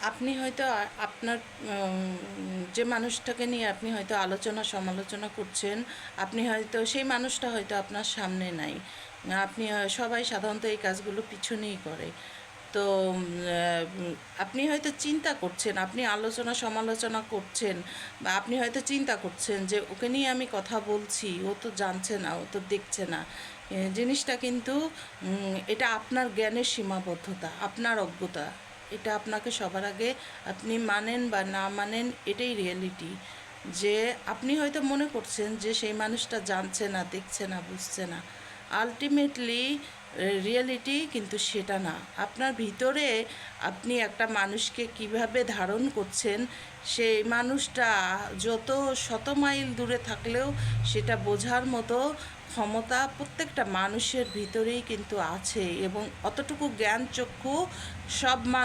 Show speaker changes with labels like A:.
A: আপনি হয়তো আপনার যে মানুষটাকে নিয়ে আপনি হয়তো আলোচনা সমালোচনা করছেন, আপনি হয়তো সেই মানুষটা হয়তো আপনার সামনে নাই। আপনি সবাই সাধারণত এই কাজগুলো পিছনেই করে। তো আপনি হয়তো চিন্তা করছেন, আপনি আলোচনা সমালোচনা করছেন, বা আপনি হয়তো চিন্তা করছেন যে ওকে নিয়ে আমি কথা বলছি, ও তো জানছে না, ও তো দেখছে না। জিনিসটা কিন্তু এটা আপনার জ্ঞানের সীমাবদ্ধতা, আপনার অজ্ঞতা। এটা আপনাকে সবার আগে, আপনি মানেন বা না মানেন, এটাই রিয়েলিটি। যে আপনি হয়তো মনে করছেন যে সেই মানুষটা জানছে না, দেখছে না, বুঝছে না। আলটিমেটলি রিয়েলিটি কিন্তু সেটা না। আপনার ভিতরে আপনি একটা মানুষকে কিভাবে ধারণ করছেন, সেই মানুষটা যত শত মাইল দূরে থাকলেও সেটা বোঝার মতো ক্ষমতা প্রত্যেকটা মানুষের ভিতরেই কিন্তু আছে, এবং অতটুকু জ্ঞান চক্ষু সব মানুষ